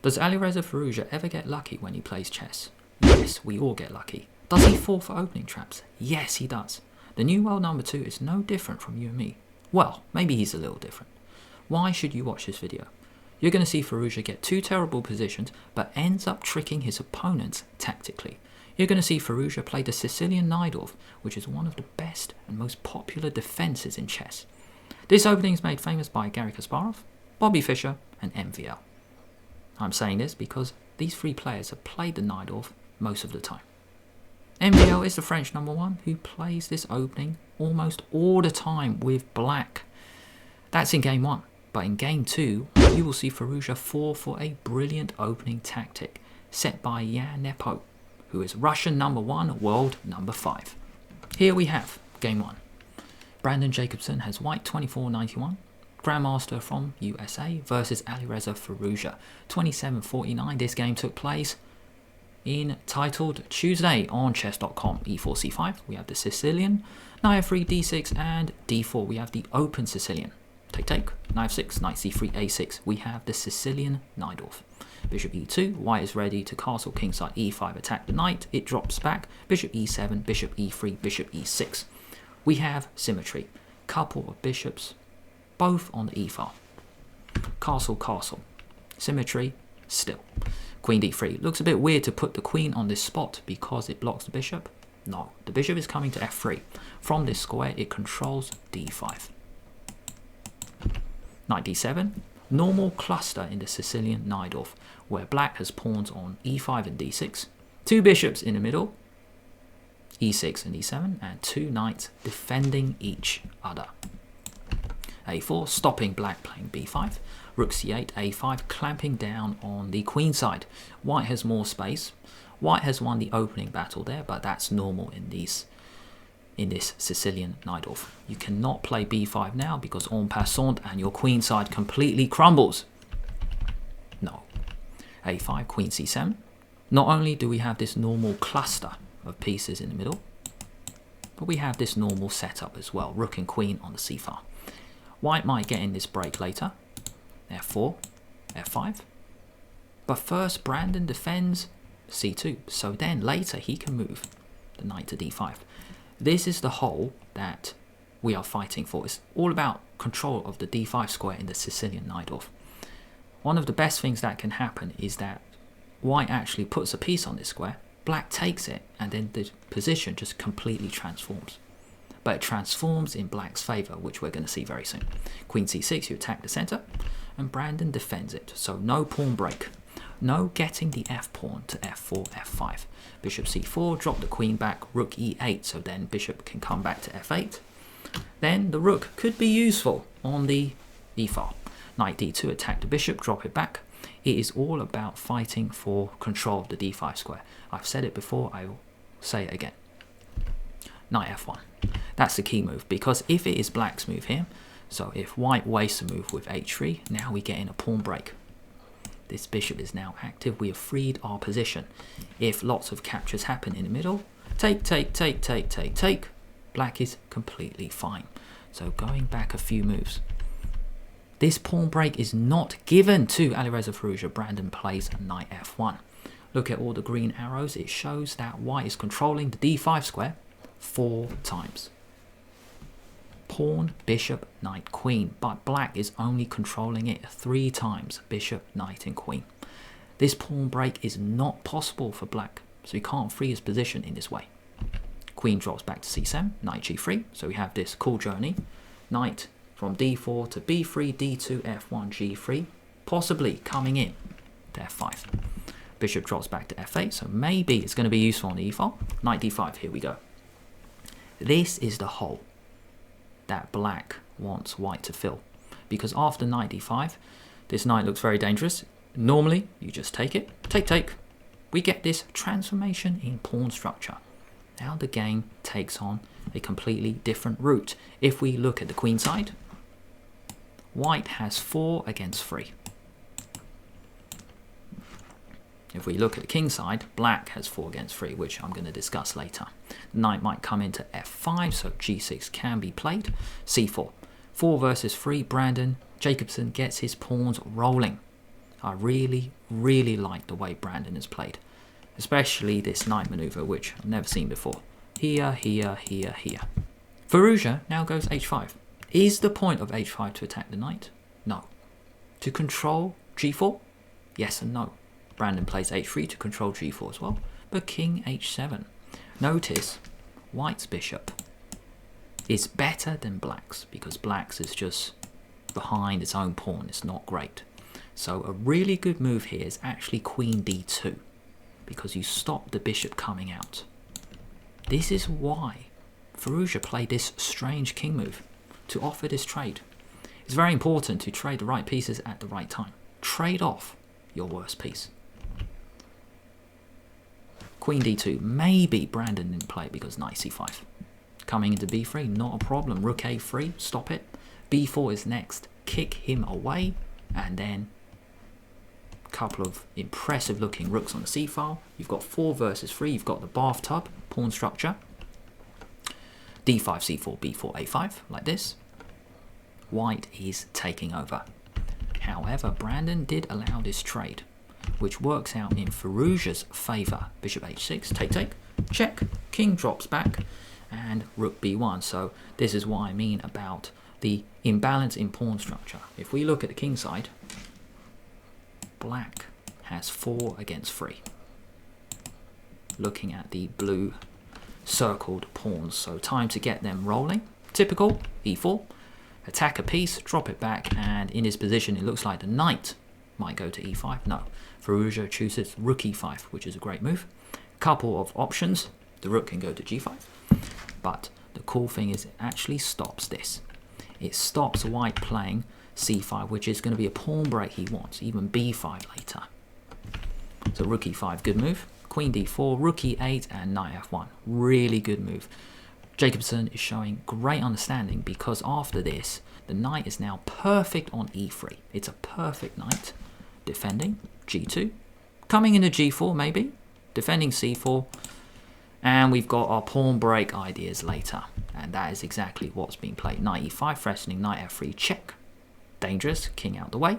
Does Alireza Firouzja ever get lucky when he plays chess? Yes, we all get lucky. Does he fall for opening traps? Yes, he does. The new world number 2 is no different from you and me. Well, maybe he's a little different. Why should you watch this video? You're going to see Firouzja get 2 terrible positions, but ends up tricking his opponents tactically. You're going to see Firouzja play the Sicilian Najdorf, which is one of the best and most popular defences in chess. This opening is made famous by Garry Kasparov, Bobby Fischer and MVL. I'm saying this because these 3 players have played the Najdorf most of the time. MVL is the French number 1 who plays this opening almost all the time with black. That's in game 1, but in game 2 you will see Firouzja fall for a brilliant opening tactic set by Nepo, who is Russian number 1, world number 5. Here we have game 1. Brandon Jacobson has white 24-91, grandmaster from USA versus Alireza Firouzja 27-49. This game took place in titled Tuesday on chess.com. e4 c5, we have the Sicilian, knight f3 d6, and d4 we have the open Sicilian. Take, knight f6, knight c3 a6, we have the Sicilian Najdorf. Bishop e2, white is ready to castle kingside e5, attack the knight, it drops back, bishop e7, bishop e3, bishop e6. We have symmetry, couple of bishops, both on the e-file. Castle, symmetry, still. Queen d3, looks a bit weird to put the queen on this spot because it blocks the bishop. No, the bishop is coming to f3. From this square, it controls d5. Knight d7, normal cluster in the Sicilian Najdorf, where black has pawns on e5 and d6, 2 bishops in the middle, e6 and e7, and 2 knights defending each other. a4, stopping black playing b5, rook c8, a5, clamping down on the queen side. White has more space. White has won the opening battle there, but that's normal in this Sicilian Najdorf. You cannot play b5 now because en passant and your queen side completely crumbles. No. a5, queen c7. Not only do we have this normal cluster of pieces in the middle, but we have this normal setup as well, rook and queen on the c-file. White might get in this break later, f4, f5, but first Brandon defends c2, so then later he can move the knight to d5. This is the hole that we are fighting for. It's all about control of the d5 square in the Sicilian Najdorf. One of the best things that can happen is that white actually puts a piece on this square, black takes it, and then the position just completely transforms. But it transforms in black's favour, which we're going to see very soon. Queen c6, you attack the centre, and Brandon defends it. So no pawn break. No getting the f pawn to f4, f5. Bishop c4, drop the queen back, rook e8, so then bishop can come back to f8. Then the rook could be useful on the e-file. Knight d2, attack the bishop, drop it back. It is all about fighting for control of the d5 square. I've said it before, I will say it again. Knight f1. That's the key move, because if it is black's move here, so if white wastes a move with h3, now we get in a pawn break. This bishop is now active, we have freed our position. If lots of captures happen in the middle, take, black is completely fine. So going back a few moves. This pawn break is not given to Alireza Firouzja. Brandon plays knight f1. Look at all the green arrows, it shows that white is controlling the d5 square 4 times. Pawn, bishop, knight, queen, but black is only controlling it 3 times, bishop, knight and queen. This pawn break is not possible for black, so he can't free his position in this way. Queen drops back to c7, knight g3, so we have this cool journey. Knight from d4 to b3, d2, f1, g3, possibly coming in to f5. Bishop drops back to f8, so maybe it's going to be useful on the e-file. Knight d5, here we go. This is the hole that black wants white to fill, because after knight d5, this knight looks very dangerous. Normally, you just take it, take. We get this transformation in pawn structure. Now the game takes on a completely different route. If we look at the queen side, white has 4 against 3. If we look at the king side, black has 4 against 3, which I'm going to discuss later. The knight might come into f5, so g6 can be played. c4. 4 versus 3, Brandon Jacobson gets his pawns rolling. I really, really like the way Brandon has played, especially this knight maneuver, which I've never seen before. Here, here, here, here. Firouzja now goes h5. Is the point of h5 to attack the knight? No. To control g4? Yes and no. Brandon plays h3 to control g4 as well, but king h7. Notice white's bishop is better than black's because black's is just behind its own pawn. It's not great. So a really good move here is actually queen d2 because you stop the bishop coming out. This is why Firouzja played this strange king move to offer this trade. It's very important to trade the right pieces at the right time. Trade off your worst piece. Queen d2. Maybe Brandon didn't play because knight c5. Coming into b3, not a problem. Rook a3, stop it. b4 is next. Kick him away, and then a couple of impressive looking rooks on the c file. You've got 4 versus 3. You've got the bathtub pawn structure. d5, c4, b4, a5, like this. White is taking over. However, Brandon did allow this trade, which works out in Firouzja's favour. Bishop h6, take, check, king drops back, and rook b1. So this is what I mean about the imbalance in pawn structure. If we look at the king side, black has 4 against 3. Looking at the blue circled pawns, so time to get them rolling. Typical, e4, attack a piece, drop it back, and in this position it looks like the knight might go to e5. No, Firouzja chooses rook e5, which is a great move. Couple of options, the rook can go to g5, but the cool thing is it actually stops this. It stops white playing c5, which is going to be a pawn break he wants, even b5 later. So rook e5, good move. Queen d4, rook e8, and knight f1. Really good move. Jacobson is showing great understanding because after this, the knight is now perfect on e3. It's a perfect knight. Defending g2. Coming into g4 maybe. Defending c4. And we've got our pawn break ideas later. And that is exactly what's being played. Knight e5, threatening knight f3, check. Dangerous, king out the way.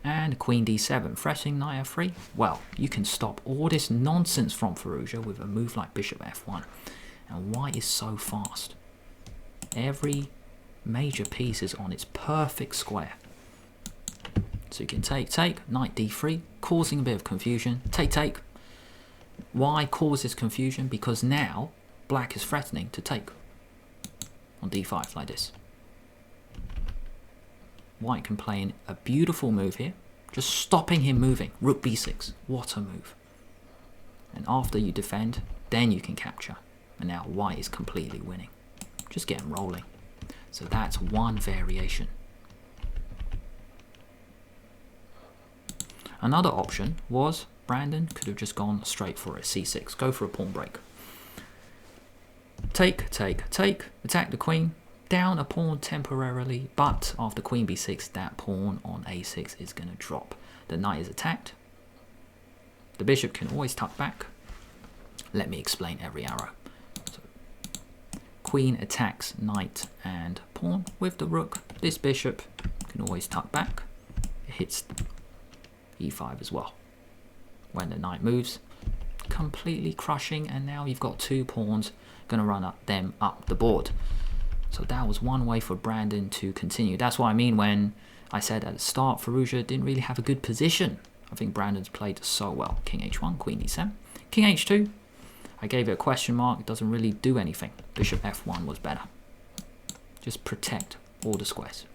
And queen d7, threatening knight f3. Well, you can stop all this nonsense from Firouzja with a move like bishop f1. And white is so fast. Every major piece is on its perfect square. So you can take, knight d3, causing a bit of confusion. Take. Why cause this confusion? Because now black is threatening to take on d5 like this. White can play in a beautiful move here, just stopping him moving. Rook b6, what a move. And after you defend, then you can capture. And now white is completely winning. Just get him rolling. So that's one variation. Another option was Brandon could have just gone straight for a c6, go for a pawn break. Take, attack the queen, down a pawn temporarily, but after queen b6, that pawn on a6 is going to drop. The knight is attacked. The bishop can always tuck back. Let me explain every arrow. So, queen attacks knight and pawn with the rook. This bishop can always tuck back. It hits e5 as well. When the knight moves, completely crushing, and now you've got 2 pawns going to run them up the board. So that was one way for Brandon to continue. That's what I mean when I said at the start Firouzja didn't really have a good position. I think Brandon's played so well. King h1, queen e7. King h2, I gave it a question mark. It doesn't really do anything. Bishop f1 was better. Just protect all the squares.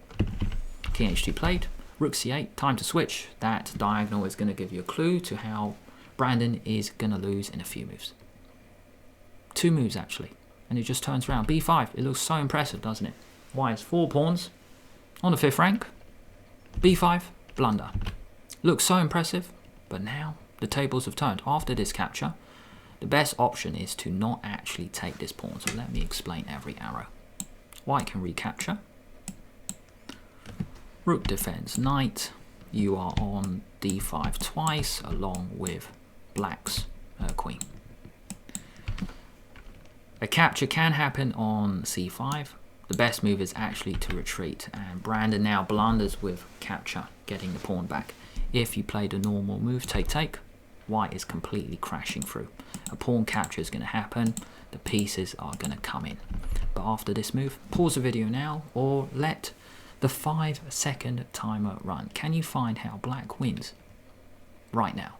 King h2 played. Rook c8, time to switch. That diagonal is going to give you a clue to how Brandon is going to lose in a few moves. 2 moves actually. And it just turns around. b5, it looks so impressive, doesn't it? White has 4 pawns on the 5th rank. b5, blunder. Looks so impressive, but now the tables have turned. After this capture, the best option is to not actually take this pawn. So let me explain every arrow. White can recapture. Rook defends knight. You are on d5 twice, along with black's queen. A capture can happen on c5. The best move is actually to retreat, and Brandon now blunders with capture, getting the pawn back. If you play the normal move, take, white is completely crashing through. A pawn capture is going to happen. The pieces are going to come in. But after this move, pause the video now or let the 5-second timer run. Can you find how black wins right now?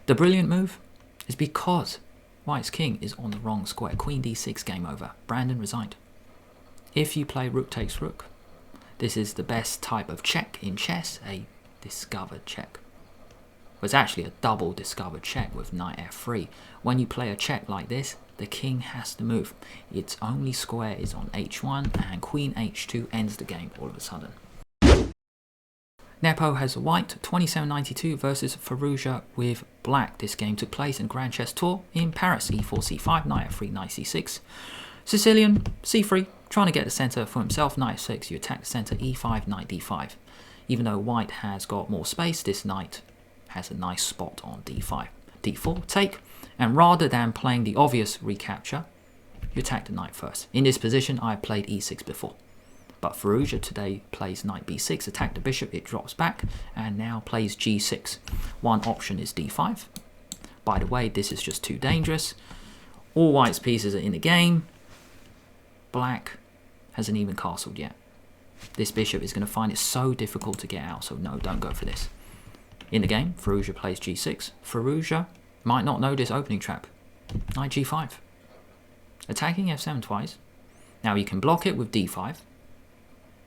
The brilliant move is because white's king is on the wrong square. Queen d6, game over. Brandon resigned. If you play rook takes rook, this is the best type of check in chess, a discovered check. It's actually a double discovered check with knight f3. When you play a check like this, the king has to move. Its only square is on h1 and queen h2 ends the game all of a sudden. Nepo has white 2792 versus Firouzja with black. This game took place in Grand Chess Tour in Paris. e4, c5, knight f3, knight c6. Sicilian, c3, trying to get the center for himself. Knight f6, you attack the center, e5, knight d5. Even though white has got more space, this knight has a nice spot on d5. d4, take, and rather than playing the obvious recapture, you attack the knight first. In this position, I played e6 before. But Firouzja today plays knight b6, attack the bishop, it drops back, and now plays g6. One option is d5. By the way, this is just too dangerous. All white's pieces are in the game. Black hasn't even castled yet. This bishop is going to find it so difficult to get out, so no, don't go for this. In the game, Firouzja plays g6. Firouzja might not know this opening trap. Knight g5. Attacking f7 twice. Now you can block it with d5.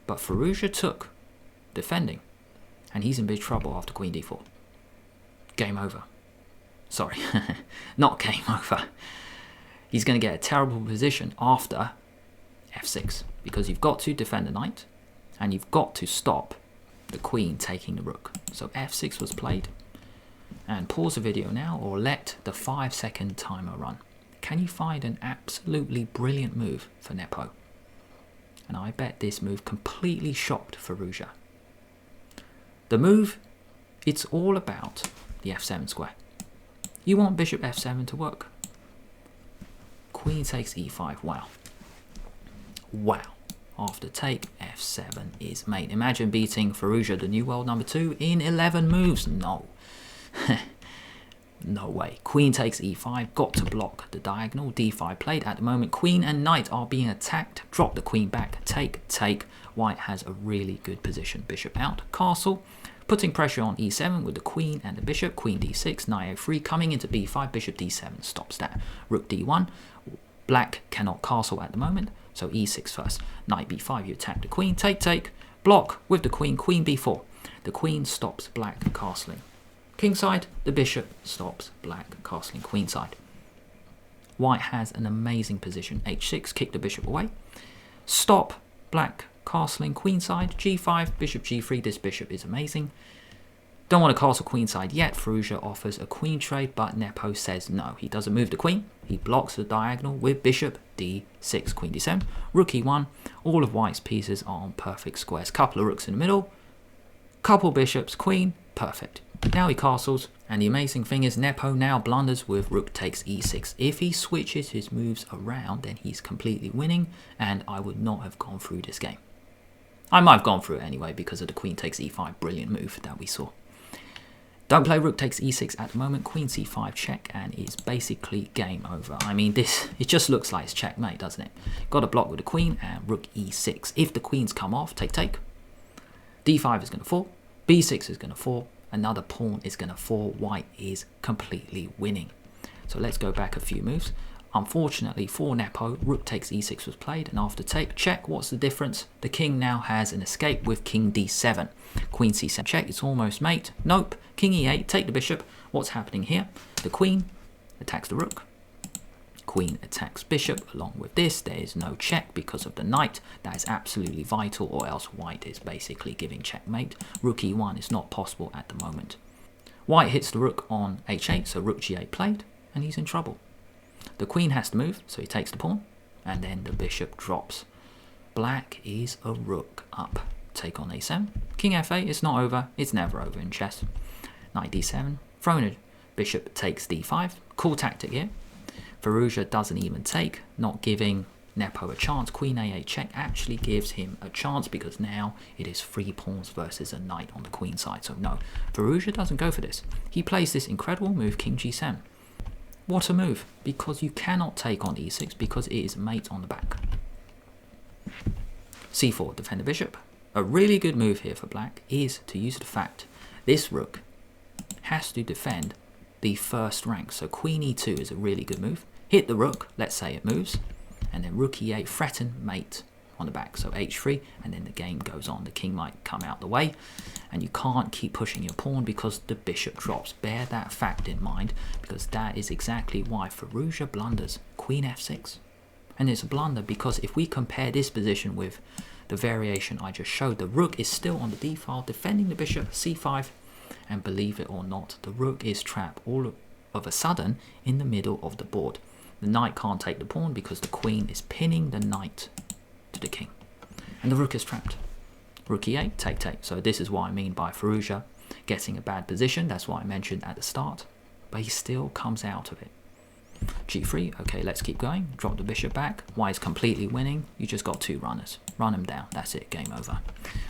But Firouzja took defending, and he's in big trouble after queen d4. Game over. Sorry, not game over. He's going to get a terrible position after f6, because you've got to defend the knight, and you've got to stop the queen taking the rook. So f6 was played, and pause the video now or let the 5-second timer run. Can you find an absolutely brilliant move for Nepo? And I bet this move completely shocked Firouzja. The move, it's all about the f7 square. You want bishop f7 to work. Queen takes e5, wow. Wow. After take, f7 is mate. Imagine beating Firouzja, the new world #2, in 11 moves. No. No way. Queen takes e5, got to block the diagonal. d5 played. At the moment, queen and knight are being attacked. Drop the queen back. Take. White has a really good position. Bishop out. Castle. Putting pressure on e7 with the queen and the bishop. Queen d6. Knight a3. Coming into b5. Bishop d7 stops that. Rook d1. Black cannot castle at the moment, so e6 first. Knight b5. You attack the queen. Take. Block with the queen. Queen b4. The queen stops black castling. Kingside, the bishop stops black castling queenside. White has an amazing position. h6, kick the bishop away. Stop black castling queenside. g5, bishop g3. This bishop is amazing. Don't want to castle queenside yet. Firouzja offers a queen trade, but Nepo says no. He doesn't move the queen. He blocks the diagonal with bishop d6, queen d7, rook e1. All of white's pieces are on perfect squares. Couple of rooks in the middle. Couple bishops, queen, perfect. Now he castles, and the amazing thing is Nepo now blunders with rook takes e6. If he switches his moves around, then he's completely winning, and I would not have gone through this game. I might have gone through it anyway because of the queen takes e5 brilliant move that we saw. Don't play rook takes e6 at the moment. Queen c5 check, and it's basically game over. I mean, it just looks like it's checkmate, doesn't it? Got to block with the queen and rook e6. If the queens come off, take. d5 is going to fall. b6 is going to fall. Another pawn is going to fall. White is completely winning. So let's go back a few moves. Unfortunately for Nepo, rook takes e6 was played, and after take, check. What's the difference? The king now has an escape with king d7. Queen c7 check, it's almost mate. Nope. King e8, take the bishop. What's happening here? The queen attacks the rook. Queen attacks bishop. Along with this, there is no check because of the knight. That is absolutely vital, or else white is basically giving checkmate. Rook e1 is not possible at the moment. White hits the rook on h8, so rook g8 played, and he's in trouble. The queen has to move, so he takes the pawn, and then the bishop drops. Black is a rook up. Take on a7. King f8, it's not over. It's never over in chess. Knight d7. Throwing a bishop takes d5. Cool tactic here. Firouzja doesn't even take, not giving Nepo a chance. Queen a8 check actually gives him a chance because now it is 3 pawns versus a knight on the queen side. So no, Firouzja doesn't go for this. He plays this incredible move, king g7. What a move, because you cannot take on e6 because it is mate on the back. c4, defend the bishop. A really good move here for black is to use the fact this rook has to defend the first rank. So queen e2 is a really good move. Hit the rook, let's say it moves, and then rook e8, threaten mate on the back. So h3, and then the game goes on. The king might come out the way, and you can't keep pushing your pawn because the bishop drops. Bear that fact in mind, because that is exactly why Firouzja blunders queen f6. And it's a blunder because if we compare this position with the variation I just showed, the rook is still on the d file defending the bishop, c5, and believe it or not, the rook is trapped all of a sudden in the middle of the board. The knight can't take the pawn because the queen is pinning the knight to the king, and the rook is trapped. Rook e8, take, take. So this is what I mean by Firouzja getting a bad position. That's what I mentioned at the start, but he still comes out of it. g3, okay, let's keep going. Drop the bishop back. White is completely winning. You just got 2 runners. Run them down. That's it. Game over.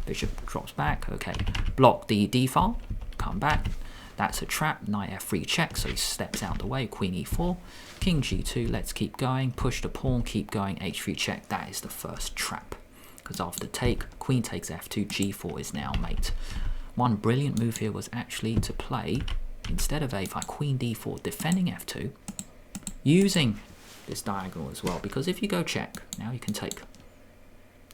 Bishop drops back. Okay, block the d file. Come back. That's a trap. Knight f3 check. So he steps out the way. Queen e4. King g2. Let's keep going. Push the pawn. Keep going. h3 check. That is the first trap. Because after take, queen takes f2. g4 is now mate. One brilliant move here was actually to play, instead of a5, queen d4, defending f2, using this diagonal as well, because if you go check, now you can take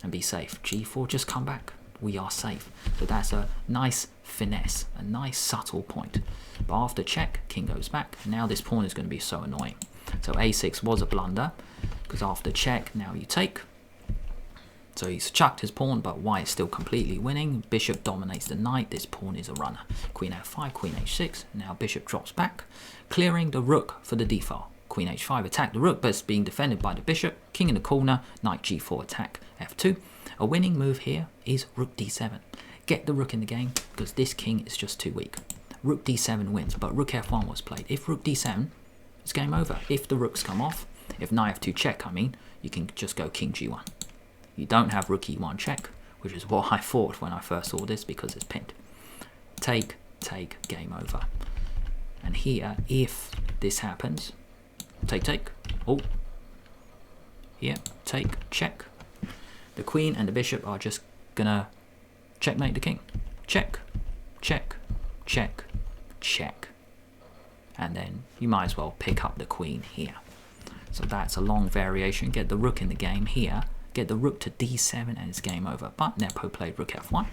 and be safe. g4, just come back. We are safe. So that's a nice finesse, a nice subtle point. But after check, king goes back. Now this pawn is going to be so annoying. So a6 was a blunder, because after check, now you take. So he's chucked his pawn, but white is still completely winning. Bishop dominates the knight. This pawn is a runner. Queen f5, queen h6. Now bishop drops back, clearing the rook for the d file. Queen h5, attack the rook, but it's being defended by the bishop. King in the corner, knight g4, attack f2. A winning move here is rook d7. Get the rook in the game, because this king is just too weak. Rook d7 wins, but rook f1 was played. If rook d7, it's game over. If the rooks come off, if knight f2 check, you can just go king g1. You don't have rook e1 check, which is what I thought when I first saw this, because it's pinned. Take, take, game over. And here, if this happens, take, take. Oh, here, take, check. The queen and the bishop are just gonna checkmate the king. Check, check, check, check. And then you might as well pick up the queen here. So that's a long variation. Get the rook in the game here. Get the rook to d7 and it's game over. But Nepo played rook f1.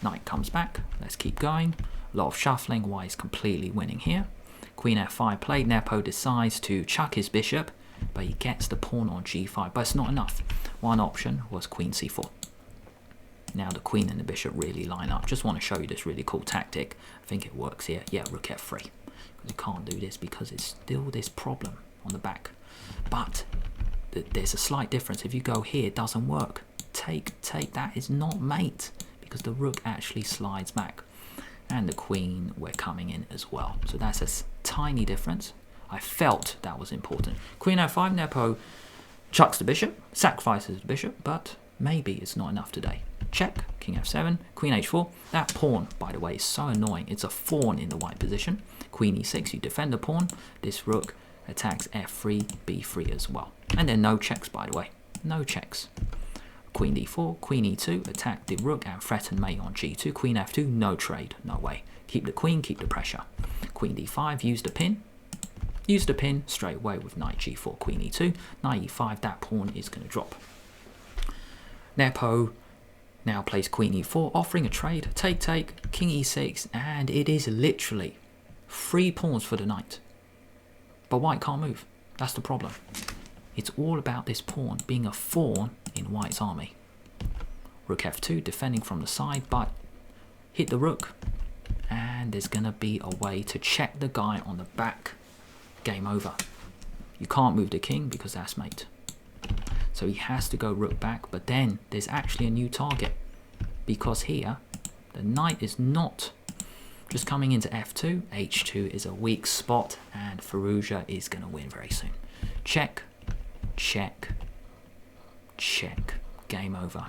Knight comes back. Let's keep going. A lot of shuffling. White is completely winning here. Queen f5 played. Nepo decides to chuck his bishop, but he gets the pawn on g5. But it's not enough. One option was queen c4. Now the queen and the bishop really line up. Just want to show you this really cool tactic. I think it works here. Yeah, rook f3. You can't do this because it's still this problem on the back. But there's a slight difference. If you go here, it doesn't work. Take, take. That is not mate, because the rook actually slides back. And the queen, we're coming in as well. So that's a tiny difference. I felt that was important. Queen f5, Nepo chucks the bishop, sacrifices the bishop, but maybe it's not enough today. Check, king f7, queen h4. That pawn, by the way, is so annoying. It's a fawn in the white position. Queen e6, you defend the pawn. This rook attacks f3, b3 as well. And then no checks, by the way. No checks. Queen d4, queen e2, attack the rook and threaten mate on g2. Queen f2, no trade, no way. Keep the queen, keep the pressure. Queen d5, use the pin. Use the pin straight away with knight g4, queen e2. Knight e5, that pawn is going to drop. Nepo now plays queen e4, offering a trade. Take, take, king e6, and it is literally 3 pawns for the knight. But white can't move. That's the problem. It's all about this pawn being a fawn in white's army. Rook f2, defending from the side, but hit the rook. And there's going to be a way to check the guy on the back. Game over. You can't move the king because that's mate. So he has to go rook back, but then there's actually a new target. Because here, the knight is not just coming into f2. h2 is a weak spot, and Firouzja is going to win very soon. Check, check, check, game over.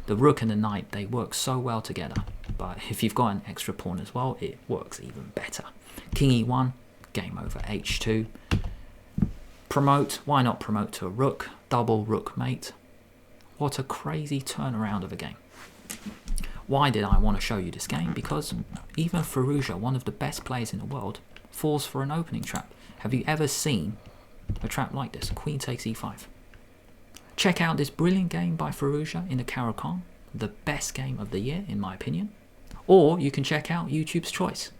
The rook and the knight, they work so well together, but if you've got an extra pawn as well, it works even better. King e1, game over. h2, promote, why not promote to a rook, double rook mate. What a crazy turnaround of a game. Why did I want to show you this game? Because even Firouzja, one of the best players in the world, falls for an opening trap. Have you ever seen a trap like this? Queen takes e5. Check out this brilliant game by Firouzja in the Caro-Kann, the best game of the year in my opinion. Or you can check out YouTube's choice.